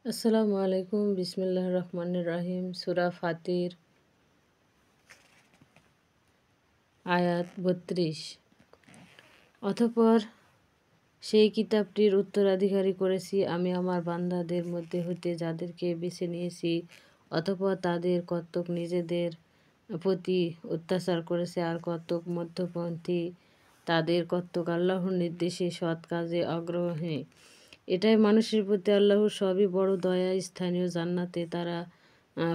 আসসালামু আলাইকুম বিসমিল্লাহির রহমানির রহিম সূরা ফাতির আয়াত ৩২। অতঃপর সেই কিতাবটির উত্তরাধিকারী করেছি আমি আমার বান্দাদের মধ্যে হতে যাদেরকে বেছে নিয়েছি। অতঃপর তাদের কতক নিজেদের প্রতি অত্যাচার করেছে, আর কতক মধ্যপন্থী, তাদের কতক আল্লাহর নির্দেশে সৎ কাজে আগ্রহী। এটাই মানুষের প্রতি আল্লাহর সবই বড় দয়া। স্থানীয় জান্নাতে তারা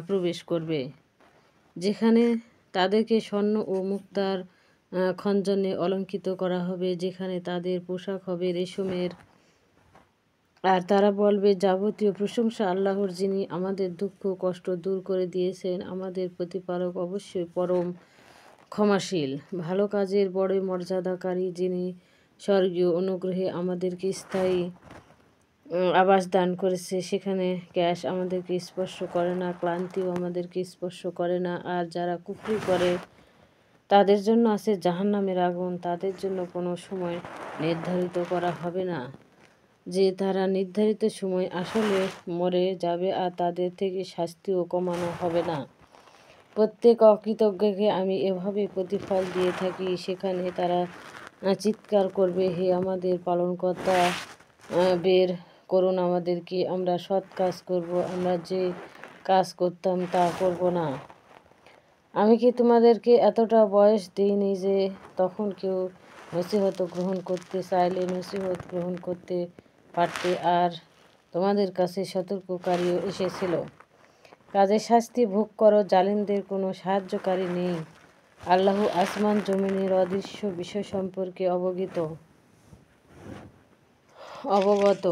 প্রবেশ করবে, যেখানে তাদেরকে স্বর্ণ ও মুক্তার খঞ্জনে অলঙ্কৃত করা হবে, যেখানে তাদের পোশাক হবে রেশমের। আর তারা বলবে, যাবতীয় প্রশংসা আল্লাহর, যিনি আমাদের দুঃখ কষ্ট দূর করে দিয়েছেন। আমাদের প্রতিপালক অবশ্যই পরম ক্ষমাশীল, ভালো কাজের বড়ই মর্যাদাকারী, যিনি স্বর্গীয় অনুগ্রহে আমাদেরকে স্থায়ী আবাস দান করেছে। সেখানে গ্যাস আমাদেরকে স্পর্শ করে না, ক্লান্তিও আমাদেরকে স্পর্শ করে না। আর যারা কুফরি করে তাদের জন্য আছে জাহান্নামের আগুন। তাদের জন্য কোনো সময় নির্ধারিত করা হবে না, যে তারা নির্ধারিত সময় আসলে মরে যাবে, আর তাদের থেকে শাস্তিও কমানো হবে না। প্রত্যেক অকৃতজ্ঞকে আমি এভাবে প্রতিফল দিয়ে থাকি। সেখানে তারা চিৎকার করবে, হে আমাদের পালনকর্তা, বের করুন আমাদেরকে, আমরা সৎ কাজ করব, আমরা যে কাজ করতাম তা করব না। আমি কি তোমাদেরকে এতটা বয়স দিইনি যে তখন কেউ নসিহত গ্রহণ করতে চাইলে নসিহত গ্রহণ করতে পারতে, আর তোমাদের কাছে সতর্ককারীও এসেছিল? কাজে শাস্তি ভোগ করো, জালিমদের কোনো সাহায্যকারী নেই। আল্লাহ আসমান জমিনের অদৃশ্য বিষয় সম্পর্কে অবগত।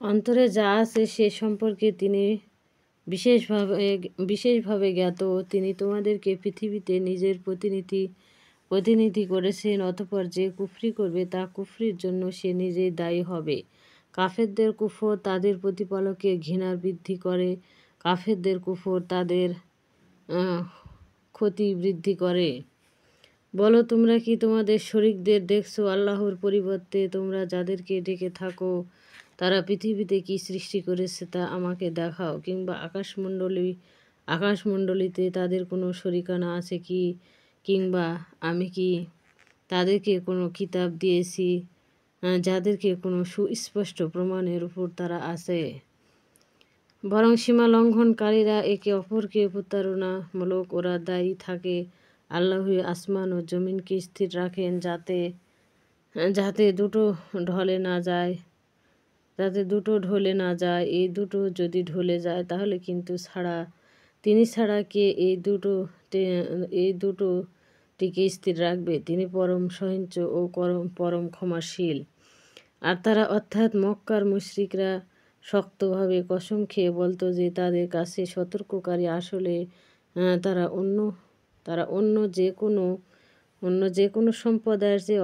অন্তরে যা আছে সে সম্পর্কে তিনি বিশেষভাবে জ্ঞাত। তিনি তোমাদেরকে পৃথিবীতে নিজের প্রতিনিধি করেছেন। অতঃপর যে কুফরি করবে তা কুফরির জন্য সে নিজেই দায়ী হবে। কাফেরদের কুফর তাদের প্রতিপালকের ঘৃণার বৃদ্ধি করে। কাফেরদের কুফর তাদের ক্ষতি বৃদ্ধি করে। বলো, তোমরা কি তোমাদের শরীকদের দেখছো? আল্লাহর পরিবর্তে তোমরা যাদেরকে ডেকে থাকো, তারা পৃথিবীতে কি সৃষ্টি করেছে তা আমাকে দেখাও। কিংবা আকাশমণ্ডলীতে তাদের কোনো শরিকানা আছে কি? কিংবা আমি কি তাদেরকে কোনো কিতাব দিয়েছি যাদেরকে কোনো সুস্পষ্ট প্রমাণের উপর তারা আছে? বরং সীমা লঙ্ঘনকারীরা একে অপরকে প্রতারণামূলক ওরা দায়ী থাকে। আল্লাহই আসমান ও জমিনকে স্থির রাখেন যাতে দুটো ঢলে না যায়। এই দুটো যদি ঢলে যায় তাহলে কিন্তু তিনি ছাড়া কে এই দুটোটিকে স্থির রাখবে? তিনি পরম সহিষ্ণু ও পরম ক্ষমাশীল। আর তারা অর্থাৎ মক্কার মুশরিকরা শক্তভাবে কসম খেয়ে বলতো যে তাদের কাছে সতর্ককারী আসলে তারা অন্য যে কোনো সম্প্রদায়ের চেয়ে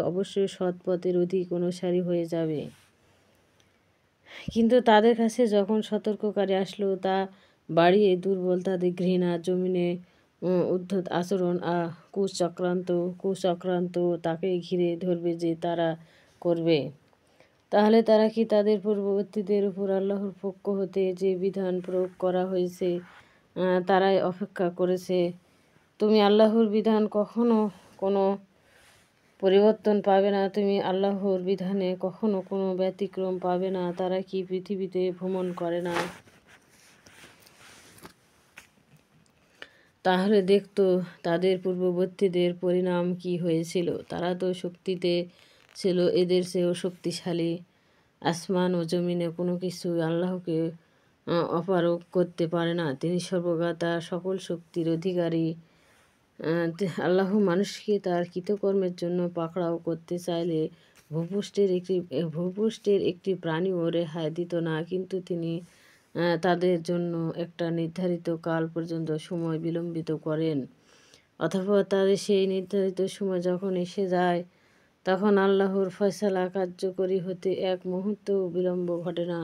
অবশ্যই সৎ পথের অধিক অনুসারী হয়ে যাবে। কিন্তু তাদের কাছে যখন সতর্ককারী আসলো তা বাড়িয়ে দুর্বল তাদের ঘৃণা, জমিনে উদ্ধত আচরণ, কুচক্রান্ত তাকে ঘিরে ধরবে যে তারা করবে। তাহলে তারা কি তাদের পূর্ববর্তীদের উপর আল্লাহর পক্ষ হতে যে বিধান প্রয়োগ করা হয়েছে তারাই অপেক্ষা করেছে? তুমি আল্লাহর বিধান কখনো কোনো পরিবর্তন পাবে না, তুমি আল্লাহর বিধানে কখনো কোনো ব্যতিক্রম পাবে না। তারা কি পৃথিবীতে ভ্রমণ করে না? তাহলে দেখতো তাদের পূর্ববর্তীদের পরিণাম কি হয়েছিল। তারা তো শক্তিতে ছিল এদের চেয়েও শক্তিশালী। আসমান ও জমিনে কোনো কিছু আল্লাহকে অপারগ করতে পারে না। তিনি সর্বজ্ঞাতা, সকল শক্তির অধিকারী। আল্লাহ মানুষকে তার কৃতকর্মের জন্য পাকড়াও করতে চাইলে ভূপৃষ্ঠের একটি প্রাণীও রেহাই দিত না, কিন্তু তিনি তাদের জন্য একটা নির্ধারিত কাল পর্যন্ত সময় বিলম্বিত করেন। অথবা তাদের সেই নির্ধারিত সময় যখন এসে যায় তখন আল্লাহর ফয়সালা কার্যকরী হতে এক মুহূর্তও বিলম্ব ঘটে না,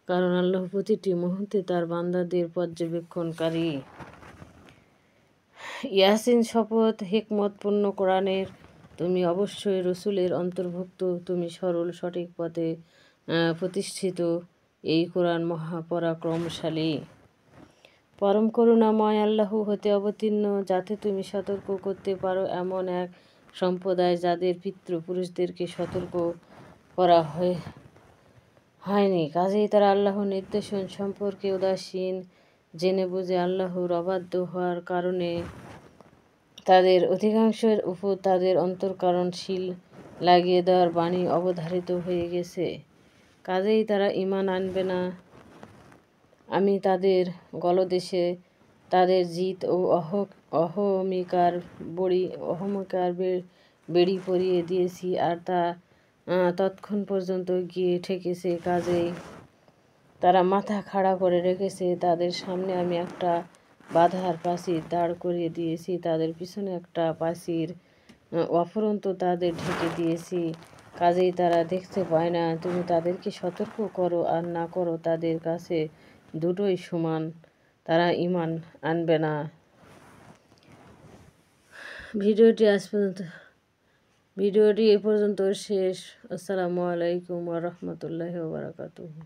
কারণ আল্লাহ প্রতিটি মুহূর্তে তার বান্দাদের পর্যবেক্ষণকারী। ইয়াসিন শপথ, হিকমতপূর্ণ কোরআনের তুমি অবশ্যই রসুলের অন্তর্ভুক্ত, তুমি সরল সঠিক পথে প্রতিষ্ঠিত এই কোরআন মহাপরাক্রমশালী পরম করুণাময় আল্লাহ হতে অবতীর্ণ, যাতে তুমি সতর্ক করতে পারো এমন এক সম্প্রদায় যাদের পিতৃপুরুষদেরকে সতর্ক করা হয়নি। কাজেই তারা আল্লাহর নির্দেশন সম্পর্কে উদাসীন। জেনে বুঝে আল্লাহর অবাধ্য হওয়ার কারণে তাদের অধিকাংশের উপর তাদের অন্তর্করণশীল লাগিয়ে দেওয়ার বাণী অবধারিত হয়ে গেছে। কাজেই তারা ঈমান আনবে না। আমি তাদের গলদেশে তাদের জিদ ও অহমিকার বেড়ি পরিয়ে দিয়েছি, আর তা ততক্ষণ পর্যন্ত গিয়ে ঠেকেছে। কাজেই তারা মাথা খাড়া করে রেখেছে। তাদের সামনে আমি একটা বাধার প্রাচীর দাঁড় করিয়ে দিয়েছি, তাদের পিছনে একটা প্রাচীর অফুরন্ত তাদের ঢেকে দিয়েছি। কাজেই তারা দেখতে পায় না। তুমি তাদেরকে সতর্ক করো আর না করো, তাদের কাছে দুটোই সমান, তারা ঈমান আনবে না। ভিডিওটি এ পর্যন্ত শেষ। আসসালামু আলাইকুম ওয়া রাহমাতুল্লাহি ওয়া বারাকাতুহু।